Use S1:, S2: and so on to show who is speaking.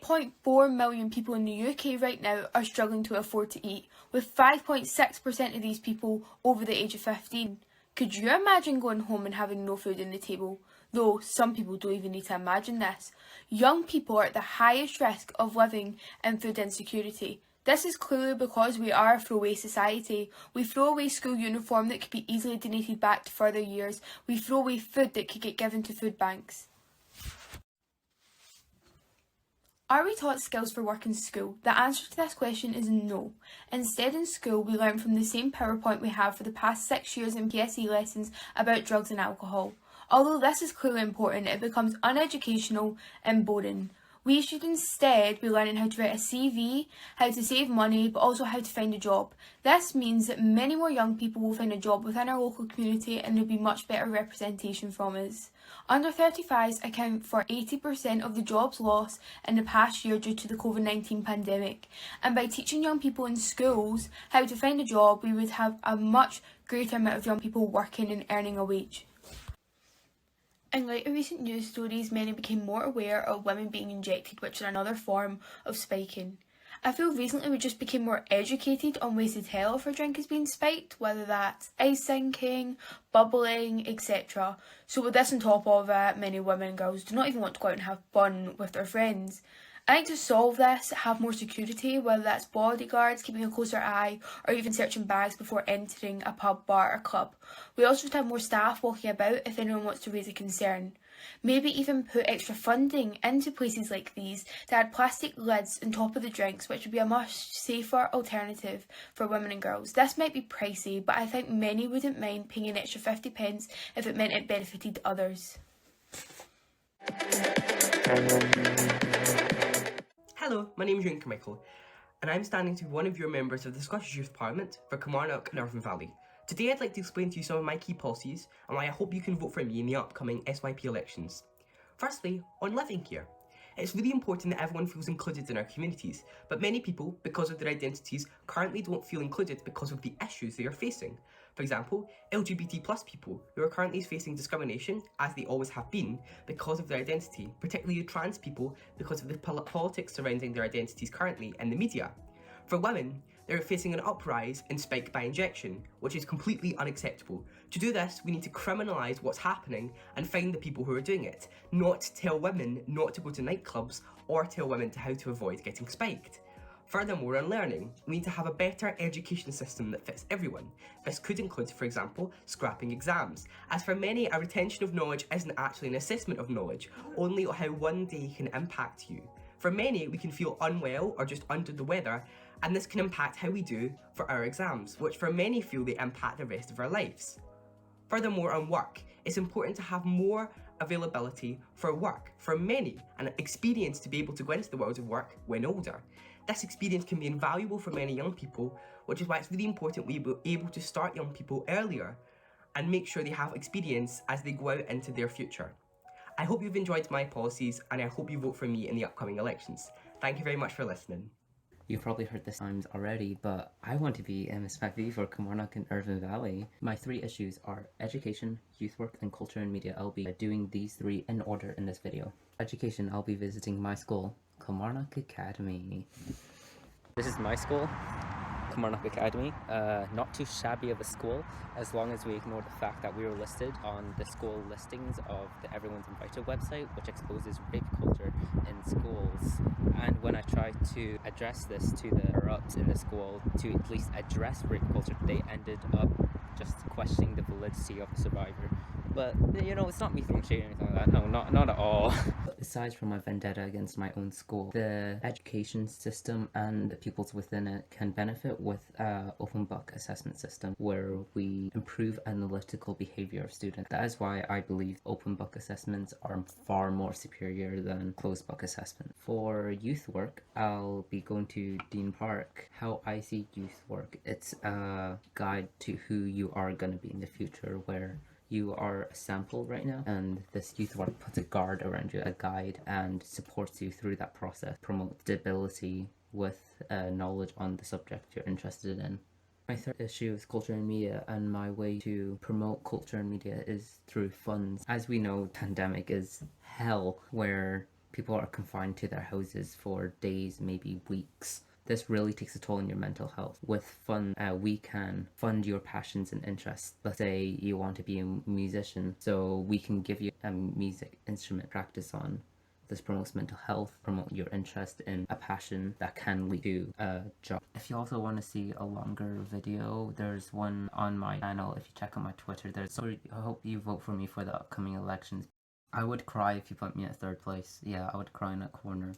S1: 8.4 million people in the UK right now are struggling to afford to eat, with 5.6% of these people over the age of 15. Could you imagine going home and having no food on the table? Though some people don't even need to imagine this. Young people are at the highest risk of living in food insecurity. This is clearly because we are a throwaway society. We throw away school uniform that could be easily donated back to further years. We throw away food that could get given to food banks. Are we taught skills for work in school? The answer to this question is no. Instead, in school, we learn from the same PowerPoint we have for the past 6 years in PSE lessons about drugs and alcohol. Although this is clearly important, it becomes uneducational and boring. We should instead be learning how to write a CV, how to save money, but also how to find a job. This means that many more young people will find a job within our local community and there will be much better representation from us. Under 35s account for 80% of the jobs lost in the past year due to the COVID-19 pandemic. And by teaching young people in schools how to find a job, we would have a much greater amount of young people working and earning a wage. In light of recent news stories, many became more aware of women being injected, which is another form of spiking. I feel recently we just became more educated on ways to tell if our drink is being spiked, whether that's ice sinking, bubbling, etc. So with this on top of it, many women and girls do not even want to go out and have fun with their friends. I think to solve this, have more security, whether that's bodyguards keeping a closer eye or even searching bags before entering a pub, bar or club. We also should have more staff walking about if anyone wants to raise a concern. Maybe even put extra funding into places like these to add plastic lids on top of the drinks, which would be a much safer alternative for women and girls. This might be pricey, but I think many wouldn't mind paying an extra 50p if it meant it benefited others.
S2: Hello, my name is Ian Carmichael, and I'm standing to be one of your members of the Scottish Youth Parliament for Kilmarnock and Irvine Valley. Today I'd like to explain to you some of my key policies and why I hope you can vote for me in the upcoming MSYP elections. Firstly, on living here. It's really important that everyone feels included in our communities, but many people, because of their identities, currently don't feel included because of the issues they are facing. For example, LGBT+ people who are currently facing discrimination, as they always have been, because of their identity, particularly trans people because of the politics surrounding their identities currently in the media. For women, they're facing an uprise in spike by injection, which is completely unacceptable. To do this, we need to criminalise what's happening and find the people who are doing it, not tell women not to go to nightclubs or tell women how to avoid getting spiked. Furthermore, on learning, we need to have a better education system that fits everyone. This could include, for example, scrapping exams, as for many, a retention of knowledge isn't actually an assessment of knowledge, only how one day can impact you. For many, we can feel unwell or just under the weather, and this can impact how we do for our exams, which for many feel they impact the rest of our lives. Furthermore, on work, it's important to have more availability for work for many and experience to be able to go into the world of work when older. This experience can be invaluable for many young people, which is why it's really important we be able to start young people earlier and make sure they have experience as they go out into their future. I hope you've enjoyed my policies and I hope you vote for me in the upcoming elections. Thank you very much for listening.
S3: You've probably heard this times already, but I want to be MSYP for Kilmarnock and Irvine Valley. My 3 issues are education, youth work, and culture and media. I'll be doing these 3 in order in this video. Education, I'll be visiting my school, Kilmarnock Academy. This is my school, Kilmarnock Academy. Not too shabby of a school, as long as we ignore the fact that we were listed on the school listings of the Everyone's Invited website, which exposes rape culture in schools. And when I tried to address this to the higher-ups in the school to at least address rape culture, they ended up just questioning the validity of the survivor. But, you know, it's not me throwing shade or anything like that. No, not at all. Aside from my vendetta against my own school, the education system and the pupils within it can benefit with an open book assessment system where we improve analytical behaviour of students. That is why I believe open book assessments are far more superior than closed book assessment. For youth work, I'll be going to Dean Park. How I see youth work, it's a guide to who you are going to be in the future, where you are a sample right now, and this youth work puts a guard around you, a guide, and supports you through that process, promotes stability with knowledge on the subject you're interested in. My 3rd issue is culture and media, and my way to promote culture and media is through funds. As we know, pandemic is hell, where People are confined to their houses for days, maybe weeks. This really takes a toll on your mental health. With fun, we can fund your passions and interests. Let's say you want to be a musician, so we can give you a music instrument practice on. This promotes mental health, promote your interest in a passion that can lead to a job. If you also want to see a longer video, there's one on my channel. If you check out my Twitter, I hope you vote for me for the upcoming elections. I would cry if you put me at third place. Yeah, I would cry in a corner.